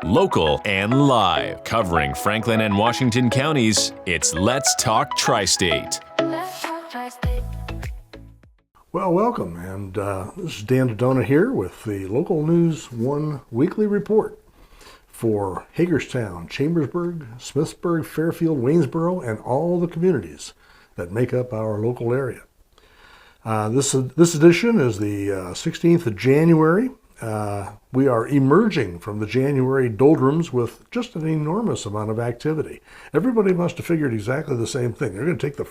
Local and live. Covering Franklin and Washington counties, it's Let's Talk TriState. Well, welcome, and this is Dan DeDona here with the Local News 1 weekly report for Hagerstown, Chambersburg, Smithsburg, Fairfield, Waynesboro, and all the communities that make up our local area. This edition is the 16th of January. We are emerging from the January doldrums with just an enormous amount of activity. Everybody must have figured exactly the same thing. They're going to take the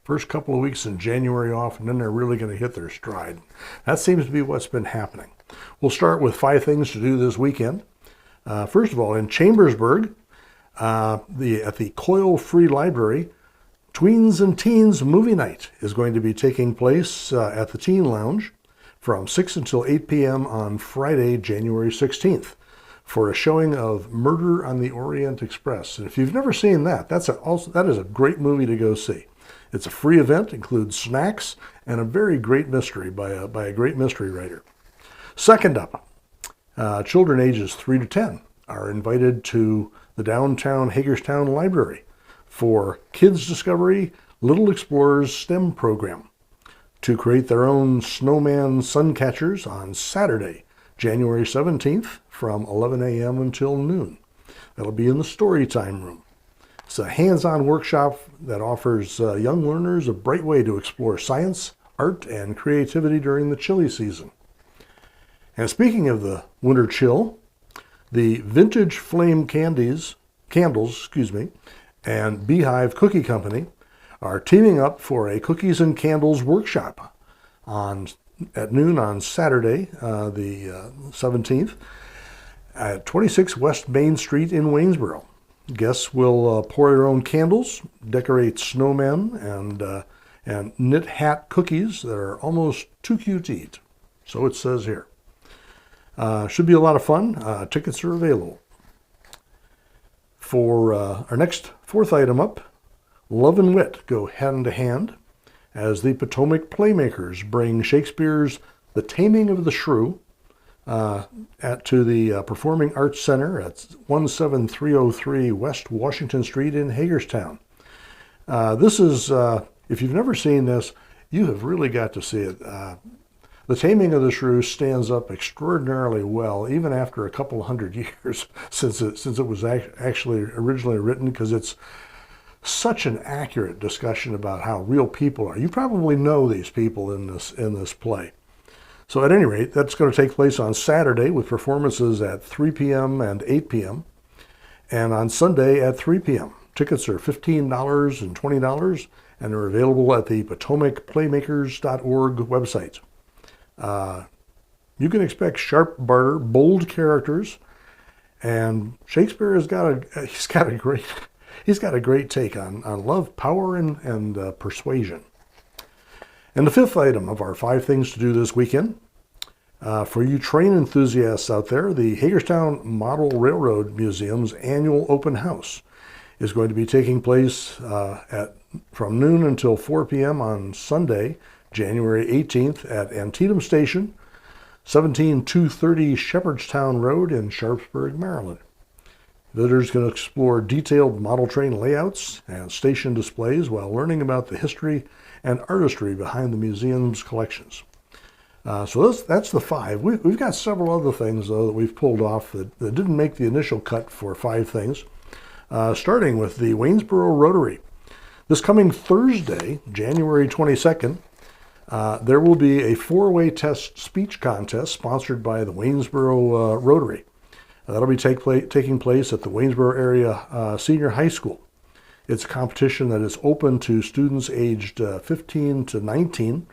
first couple of weeks in January off, and then they're really going to hit their stride. That seems to be what's been happening. We'll start with 5 things to do this weekend. First of all, in Chambersburg, at the Coil Free Library, Tweens and Teens Movie Night is going to be taking place at the Teen Lounge from 6 until 8 p.m. on Friday, January 16th, for a showing of Murder on the Orient Express. And if you've never seen that, that is a great movie to go see. It's a free event, includes snacks, and a very great mystery by a great mystery writer. Second up, children ages 3 to 10 are invited to the downtown Hagerstown Library for Kids Discovery Little Explorers STEM program to create their own snowman sun catchers on Saturday, January 17th from 11 a.m. until noon. That'll be in the Storytime room. It's a hands-on workshop that offers young learners a bright way to explore science, art, and creativity during the chilly season. And speaking of the winter chill, the Vintage Flame Candles, and Beehive Cookie Company are teaming up for a Cookies and Candles workshop at noon on Saturday, the 17th, at 26 West Main Street in Waynesboro. Guests will pour their own candles, decorate snowmen, and knit hat cookies that are almost too cute to eat. So it says here. Should be a lot of fun. Tickets are available. For our next 4th item up, Love and wit go hand to hand as the Potomac Playmakers bring Shakespeare's The Taming of the Shrew to the Performing Arts Center at 17303 West Washington Street in Hagerstown. This is, if you've never seen this, you have really got to see it. The Taming of the Shrew stands up extraordinarily well, even after a couple hundred years since it was actually originally written, because it's such an accurate discussion about how real people are. You probably know these people in this play. So at any rate, that's going to take place on Saturday with performances at 3 p.m. and 8 p.m. and on Sunday at 3 p.m. Tickets are $15 and $20, and they're available at the PotomacPlaymakers.org website. You can expect sharp barter, bold characters, and Shakespeare has got a great take on love, power, and persuasion. And the 5th item of our 5 things to do this weekend, for you train enthusiasts out there, the Hagerstown Model Railroad Museum's annual open house is going to be taking place from noon until 4 p.m. on Sunday, January 18th at Antietam Station, 17230 Shepherdstown Road in Sharpsburg, Maryland. Visitors can explore detailed model train layouts and station displays while learning about the history and artistry behind the museum's collections. So that's the 5. We've got several other things, though, that we've pulled off that didn't make the initial cut for 5 things, starting with the Waynesboro Rotary. This coming Thursday, January 22nd, there will be a 4-way test speech contest sponsored by the Waynesboro Rotary. That'll be taking place at the Waynesboro area Senior High School. It's a competition that is open to students aged 15 to 19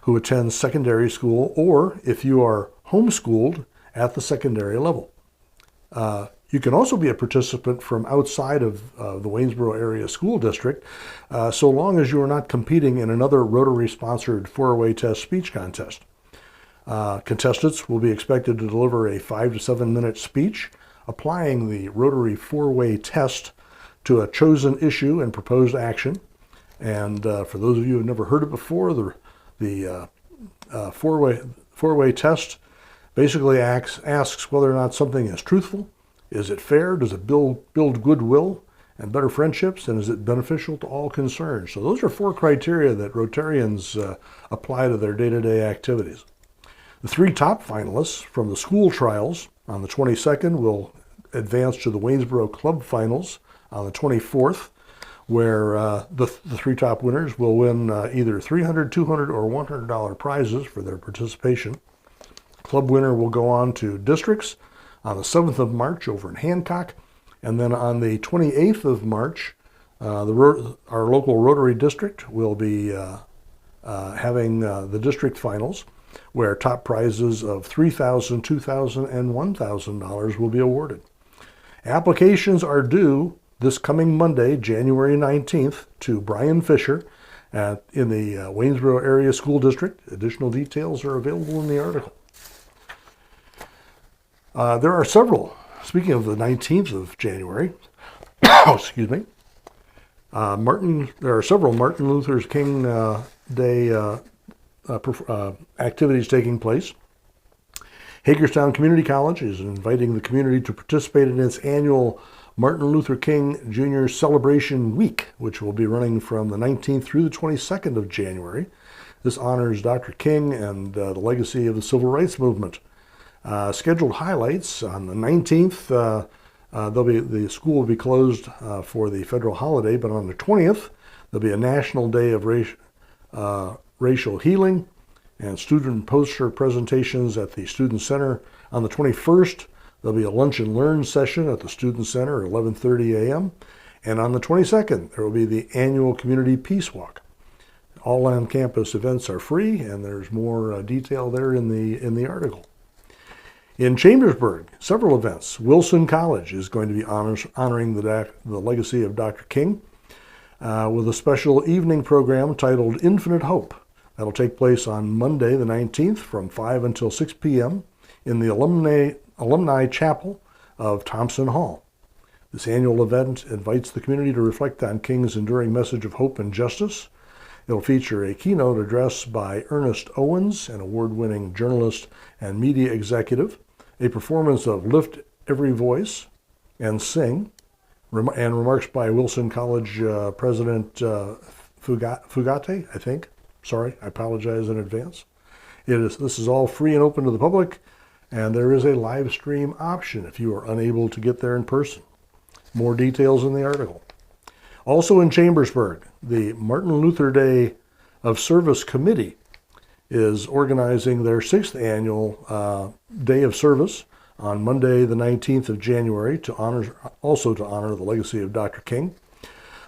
who attend secondary school, or if you are homeschooled at the secondary level. You can also be a participant from outside of the Waynesboro area school district, so long as you are not competing in another Rotary-sponsored 4-way test speech contest. Contestants will be expected to deliver a 5 to 7 minute speech applying the Rotary 4-way test to a chosen issue and proposed action. And for those of you who have never heard it before, the four-way test basically asks whether or not something is truthful, Is it fair? Does it build goodwill and better friendships? And is it beneficial to all concerned? So those are 4 criteria that Rotarians apply to their day-to-day activities. The 3 top finalists from the school trials on the 22nd will advance to the Waynesboro Club Finals on the 24th, where the 3 top winners will win either $300, $200, or $100 prizes for their participation. Club winner will go on to districts on the 7th of March over in Hancock, and then on the 28th of March, our local Rotary district will be having the district finals, where top prizes of $3,000, $2,000, and $1,000 will be awarded. Applications are due this coming Monday, January 19th, to Brian Fisher in the Waynesboro Area School District. Additional details are available in the article. There are several, speaking of the 19th of January, excuse me, there are several Martin Luther King Day activities taking place. Hagerstown Community College is inviting the community to participate in its annual Martin Luther King Jr. Celebration Week, which will be running from the 19th through the 22nd of January. This honors Dr. King and the legacy of the Civil Rights Movement. Scheduled highlights on the 19th, the school will be closed for the federal holiday, but on the 20th, there'll be a National Day of Racial Healing and student poster presentations at the Student Center. On the 21st, there'll be a lunch and learn session at the Student Center at 11:30 a.m. And on the 22nd, there will be the annual Community Peace Walk. All on-campus events are free, and there's more detail there in the article. In Chambersburg, several events. Wilson College is going to be honoring the legacy of Dr. King with a special evening program titled Infinite Hope. That'll take place on Monday, the 19th, from 5 until 6 p.m. in the Alumni Chapel of Thompson Hall. This annual event invites the community to reflect on King's enduring message of hope and justice. It'll feature a keynote address by Ernest Owens, an award-winning journalist and media executive, a performance of Lift Every Voice and Sing, and remarks by Wilson College President Fugate, I think. Sorry, I apologize in advance. This is all free and open to the public, and there is a live stream option if you are unable to get there in person. More details in the article. Also in Chambersburg, the Martin Luther Day of Service Committee is organizing their 6th annual Day of Service on Monday, the 19th of January, to honor the legacy of Dr. King.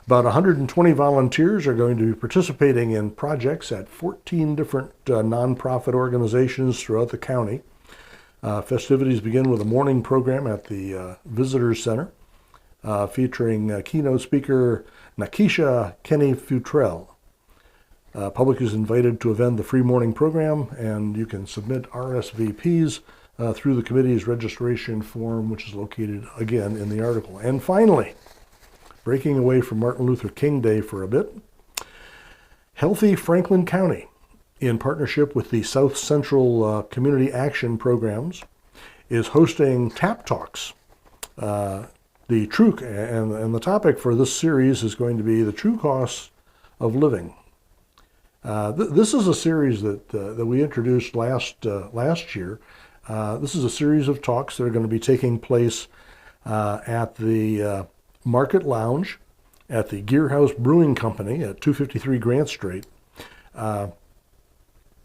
About 120 volunteers are going to be participating in projects at 14 different nonprofit organizations throughout the county. Festivities begin with a morning program at the Visitors Center, featuring keynote speaker Nakisha Kenny-Futrell. Public is invited to attend the free morning program, and you can submit RSVPs through the committee's registration form, which is located again in the article. And finally, breaking away from Martin Luther King Day for a bit, Healthy Franklin County, in partnership with the South Central Community Action Programs, is hosting TAP Talks. The topic for this series is going to be the true costs of living. This is a series that we introduced last year. This is a series of talks that are going to be taking place at the Market Lounge at the Gear House Brewing Company at 253 Grant Street.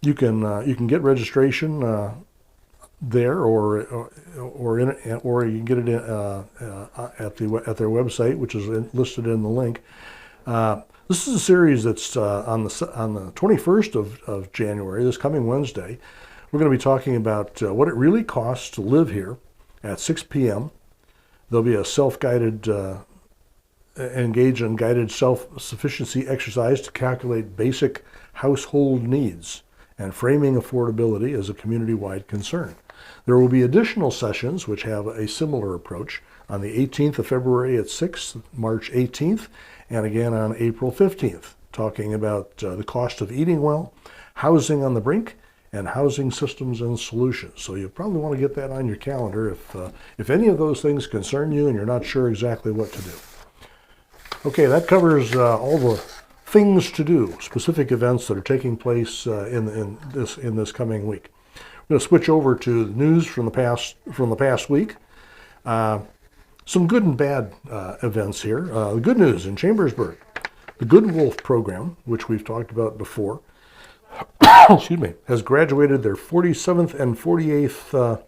You can get registration there, or you can get it at their website, which is listed in the link. This is a series that's on the 21st of January, this coming Wednesday. We're going to be talking about what it really costs to live here at 6 p.m. There'll be a self-guided, engage in guided self-sufficiency exercise to calculate basic household needs and framing affordability as a community-wide concern. There will be additional sessions which have a similar approach on the 18th of February at 6, March 18th, and again on April 15th, talking about the cost of eating well, housing on the brink, and Housing Systems and Solutions. So you probably want to get that on your calendar if any of those things concern you and you're not sure exactly what to do. Okay, that covers all the things to do, specific events that are taking place in this coming week. I'm going to switch over to the news from the past week. Some good and bad events here. The good news in Chambersburg, the Good Wolf program, which we've talked about before, excuse me, has graduated their 47th and 48th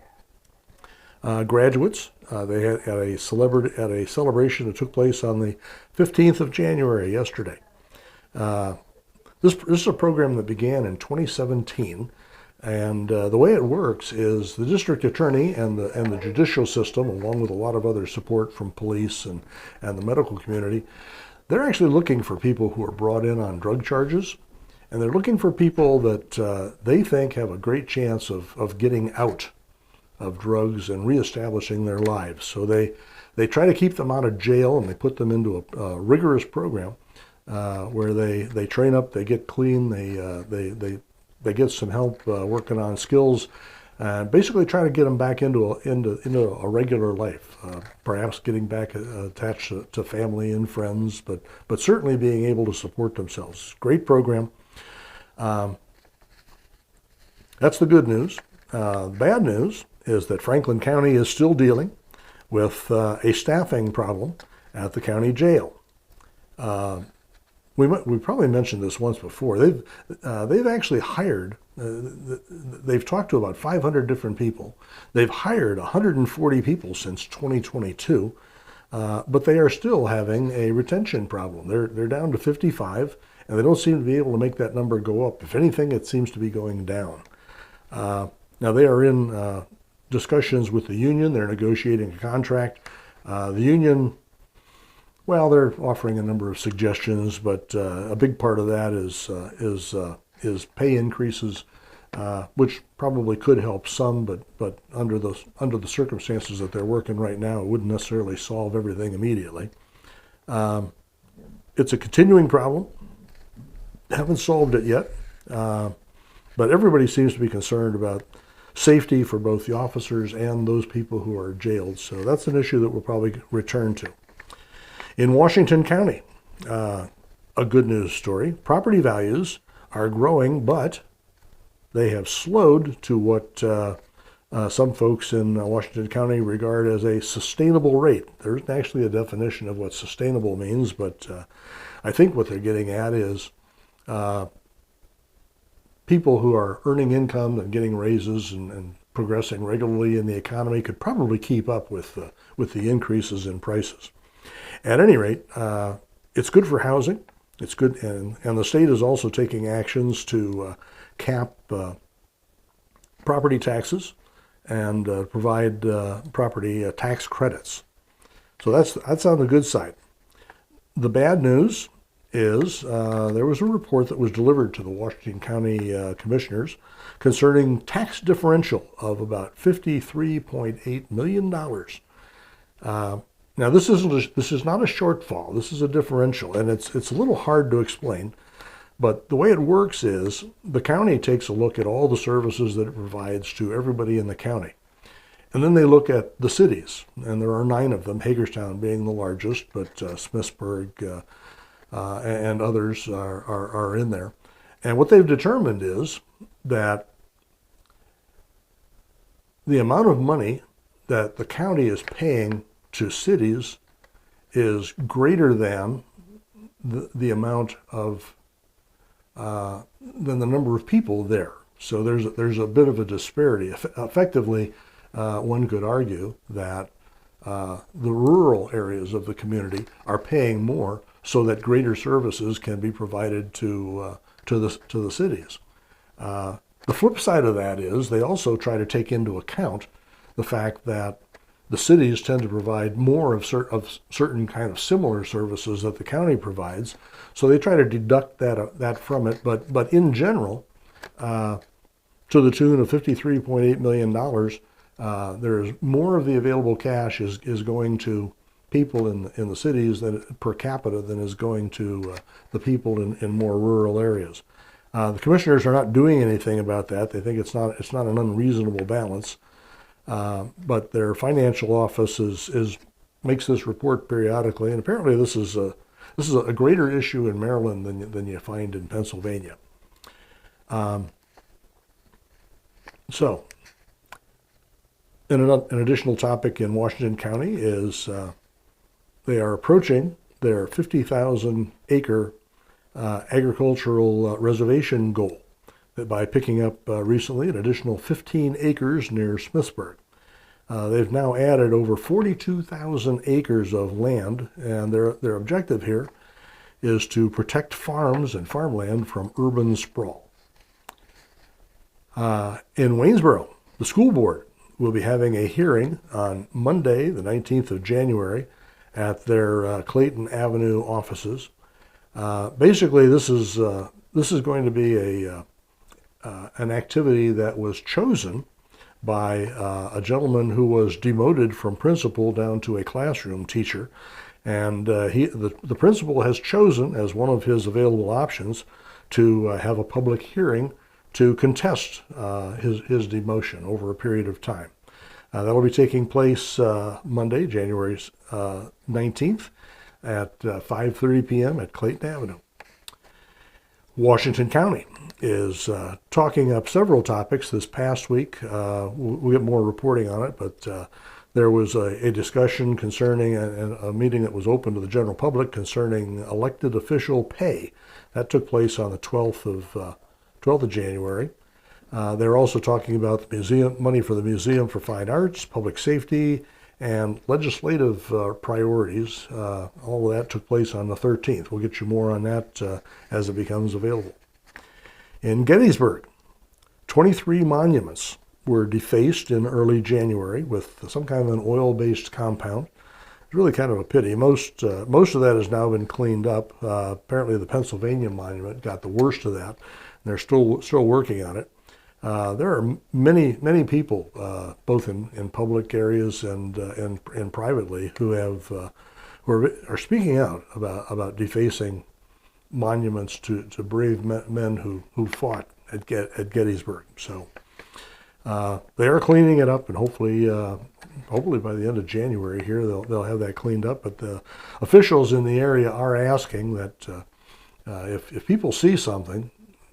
graduates. They had at a celebration that took place on the 15th of January, yesterday. This is a program that began in 2017, and the way it works is the district attorney and the judicial system, along with a lot of other support from police and the medical community, they're actually looking for people who are brought in on drug charges, and they're looking for people that they think have a great chance of getting out of drugs and reestablishing their lives. So they try to keep them out of jail, and they put them into a rigorous program where they train up, they get clean, they get some help working on skills, basically try to get them back into a regular life, perhaps getting back attached to family and friends, but certainly being able to support themselves. Great program. That's the good news. Bad news is that Franklin County is still dealing with a staffing problem at the county jail. We probably mentioned this once before. They've actually hired. They've talked to about 500 different people. They've hired 140 people since 2022, but they are still having a retention problem. They're down to 55, and they don't seem to be able to make that number go up. If anything, it seems to be going down. Now they are in discussions with the union. They're negotiating a contract. The union, well, they're offering a number of suggestions, but a big part of that is pay increases, which probably could help some, but under the circumstances that they're working right now, it wouldn't necessarily solve everything immediately. It's a continuing problem. Haven't solved it yet, but everybody seems to be concerned about safety for both the officers and those people who are jailed. So that's an issue that we'll probably return to. In Washington County, a good news story. Property values are growing, but they have slowed to what some folks in Washington County regard as a sustainable rate. There isn't actually a definition of what sustainable means, but I think what they're getting at is people who are earning income and getting raises and progressing regularly in the economy could probably keep up with the increases in prices. At any rate, it's good for housing. It's good, and the state is also taking actions to cap property taxes and provide property tax credits. So that's on the good side. The bad news is there was a report that was delivered to the Washington County Commissioners concerning tax differential of about $53.8 million. Now this is not a shortfall. This is a differential, and it's a little hard to explain. But the way it works is the county takes a look at all the services that it provides to everybody in the county. And then they look at the cities, and there are 9 of them, Hagerstown being the largest, but Smithsburg and others are in there. And what they've determined is that the amount of money that the county is paying to cities is greater than the amount of than the number of people there. So there's a bit of a disparity. Effectively, one could argue that the rural areas of the community are paying more so that greater services can be provided to the cities. The flip side of that is they also try to take into account the fact that the cities tend to provide more of certain kind of similar services that the county provides, so they try to deduct that from it. But in general, to the tune of $53.8 million, there's more of the available cash is going to people in the cities per capita than is going to the people in more rural areas. The commissioners are not doing anything about that. They think it's not an unreasonable balance. But their financial office makes this report periodically, and apparently this is a greater issue in Maryland than you find in Pennsylvania. So, an additional topic in Washington County is they are approaching their 50,000 acre agricultural reservation goal by picking up recently an additional 15 acres near Smithsburg. They've now added over 42,000 acres of land, and their objective here is to protect farms and farmland from urban sprawl. In Waynesboro, the school board will be having a hearing on Monday, the 19th of January, at their Clayton Avenue offices. Basically, this is going to be an activity that was chosen by a gentleman who was demoted from principal down to a classroom teacher, and the principal has chosen as one of his available options to have a public hearing to contest his demotion over a period of time. That'll be taking place Monday, January 19th at 5:30 p.m. at Clayton Avenue. Washington County is talking up several topics this past week. We'll get more reporting on it, but there was a discussion concerning a meeting that was open to the general public concerning elected official pay. That took place on the 12th of January. They're also talking about the museum, money for the Museum for Fine Arts, public safety, and legislative priorities. All of that took place on the 13th. We'll get you more on that as it becomes available. In Gettysburg, 23 monuments were defaced in early January with some kind of an oil-based compound. It's really kind of a pity. Most of that has now been cleaned up. Apparently the Pennsylvania monument got the worst of that, and they're still working on it. There are many people, both in public areas and privately, who are speaking out about defacing monuments to brave men who fought at Gettysburg. So they are cleaning it up, and hopefully by the end of January here they'll have that cleaned up. But the officials in the area are asking that if people see something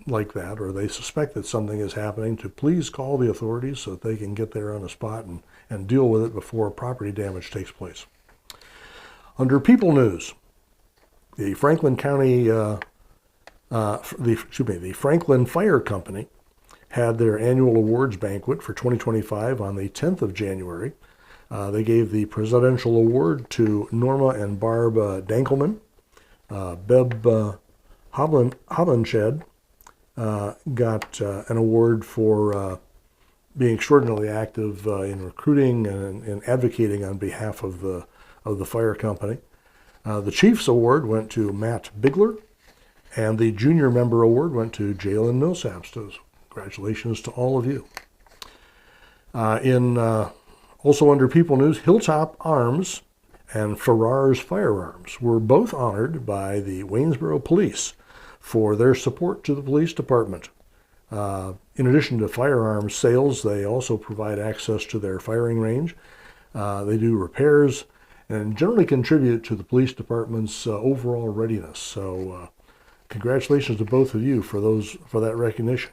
like that, or they suspect that something is happening, to please call the authorities so that they can get there on the spot and deal with it before property damage takes place. Under People News, the Franklin County, the Franklin Fire Company had their annual awards banquet for 2025 on the 10th of January. They gave the Presidential Award to Norma and Barb Dankelman. Beb Hoblinshed got an award for being extraordinarily active in recruiting and advocating on behalf of the fire company. The Chiefs Award went to Matt Bigler, and the Junior Member Award went to Jalen Millsap. So congratulations to all of you. Also under People News, Hilltop Arms and Farrar's Firearms were both honored by the Waynesboro Police for their support to the police department. In addition to firearms sales, they also provide access to their firing range. They do repairs and generally contribute to the police department's overall readiness. So congratulations to both of you for that recognition.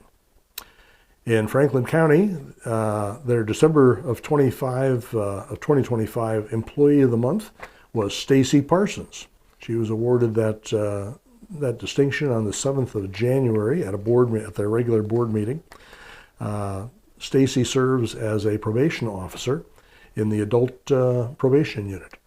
In Franklin County, their December of 2025 Employee of the Month was Stacy Parsons. She was awarded that distinction on the 7th of January at their regular board meeting. Stacy serves as a probation officer in the adult probation unit.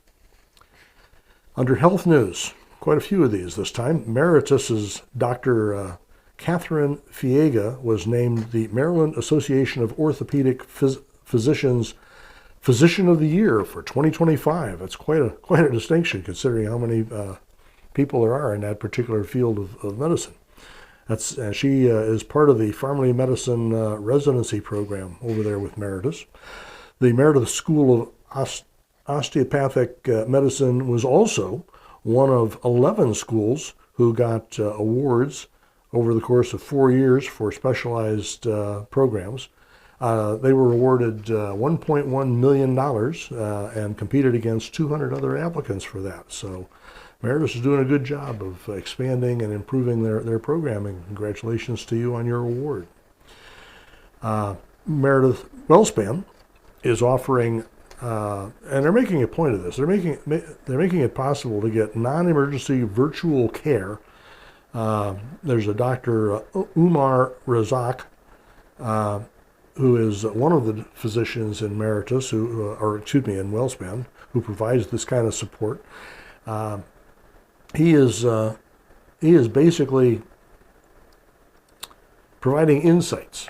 Under Health News, quite a few of these this time. Emeritus's Dr. Catherine Fiega was named the Maryland Association of Orthopedic Physicians Physician of the Year for 2025. That's quite a distinction considering how many people there are in that particular field of medicine. She is part of the Family Medicine residency program over there with Meritus. The Meritus School of Osteopathic Medicine was also one of 11 schools who got awards over the course of 4 years for specialized programs. They were awarded $1.1 million and competed against 200 other applicants for that. So Meritus is doing a good job of expanding and improving their programming. Congratulations to you on your award. Meredith Wellspan is offering, and they're making a point of this. They're making it possible to get non-emergency virtual care. There's a Dr. Umar Razak, who is one of the physicians in Meritus, in Wellspan, who provides this kind of support. He is basically providing insights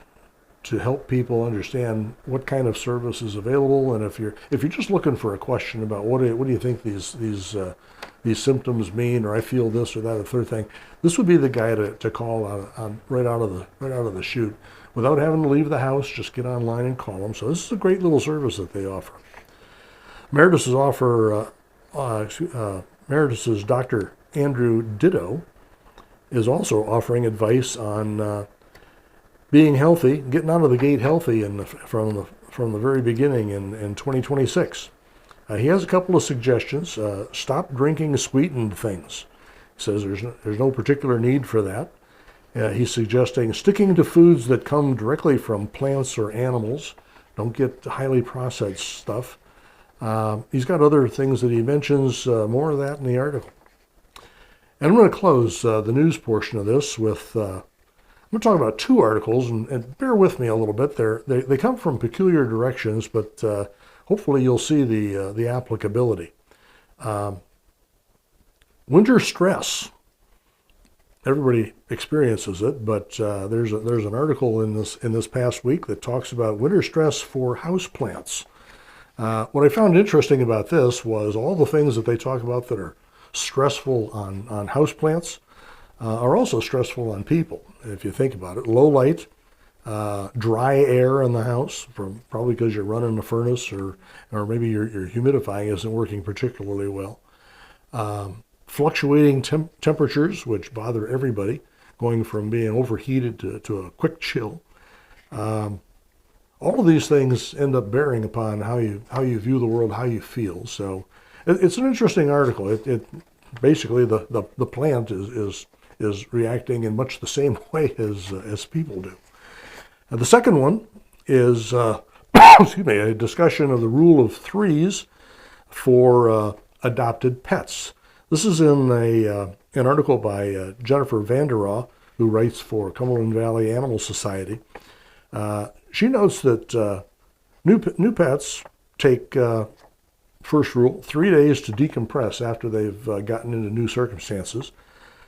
to help people understand what kind of service is available, and if you're just looking for a question about what do you think these symptoms mean, or I feel this or that or third thing, this would be the guy to call on right out of the chute, without having to leave the house. Just get online and call them. So this is a great little service that they offer. Meritus's Dr. Andrew Ditto is also offering advice on being healthy, getting out of the gate healthy from the very beginning in 2026. He has a couple of suggestions. Stop drinking sweetened things. He says there's no particular need for that. He's suggesting sticking to foods that come directly from plants or animals. Don't get highly processed stuff. He's got other things that he mentions, more of that in the article. And I'm going to close the news portion of this with, I'm going to talk about two articles, and bear with me a little bit. They come from peculiar directions, but hopefully you'll see the applicability. Winter stress. Everybody experiences it, but there's an article in this past week that talks about winter stress for houseplants. What I found interesting about this was all the things that they talk about that are stressful on houseplants are also stressful on people, if you think about it. Low light, dry air in the house, probably because you're running a furnace, or maybe your humidifying isn't working particularly well. Fluctuating temperatures, which bother everybody, going from being overheated to a quick chill. All of these things end up bearing upon how you view the world, how you feel. So it's an interesting article. It basically the plant is reacting in much the same way as people do. And the second one is a discussion of the rule of threes for adopted pets. This is in an article by Jennifer Vanderau, who writes for Cumberland Valley Animal Society. She notes that new pets take, first rule, 3 days to decompress after they've gotten into new circumstances,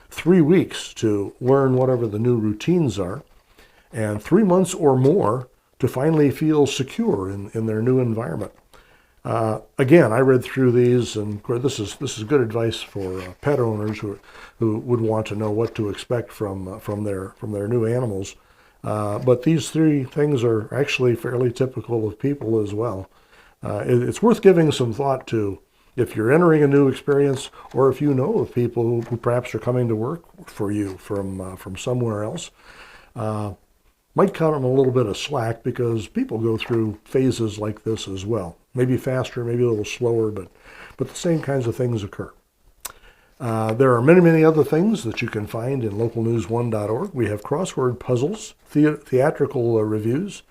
3 weeks to learn whatever the new routines are, and 3 months or more to finally feel secure in their new environment. Again, I read through these, and this is good advice for pet owners who would want to know what to expect from their new animals. But these three things are actually fairly typical of people as well. It's worth giving some thought to if you're entering a new experience, or if you know of people who perhaps are coming to work for you from somewhere else. Might cut them a little bit of slack, because people go through phases like this as well. Maybe faster, maybe a little slower, but the same kinds of things occur. There are many, many other things that you can find in localnews1.org. We have crossword puzzles, theatrical reviews.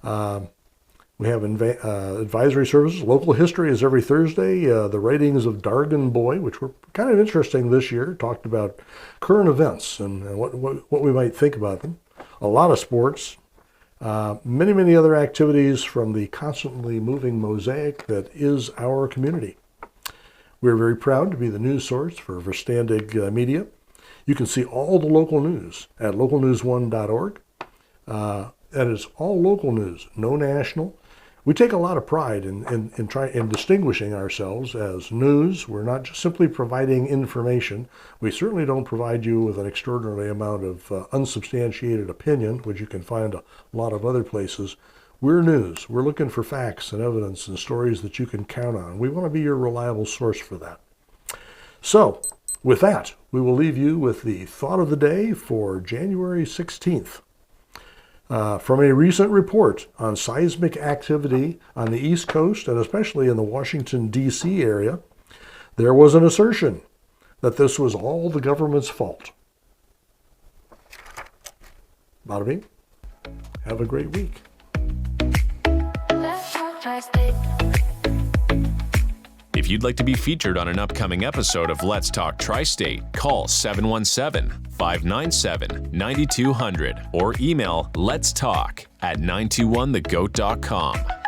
We have advisory services. Local history is every Thursday. The writings of Dargan Boy, which were kind of interesting this year, talked about current events and what we might think about them. A lot of sports. Many, many other activities from the constantly moving mosaic that is our community. We're very proud to be the news source for Verstandig Media. You can see all the local news at localnews1.org. That is all local news, no national. We take a lot of pride in distinguishing ourselves as news. We're not just simply providing information. We certainly don't provide you with an extraordinary amount of unsubstantiated opinion, which you can find a lot of other places. We're news. We're looking for facts and evidence and stories that you can count on. We want to be your reliable source for that. So, with that, we will leave you with the thought of the day for January 16th. From a recent report on seismic activity on the East Coast and especially in the Washington, D.C. area, there was an assertion that this was all the government's fault. Bada bing. Have a great week. If you'd like to be featured on an upcoming episode of Let's Talk Tri-State, call 717-597-9200 or email letstalk@921thegoat.com.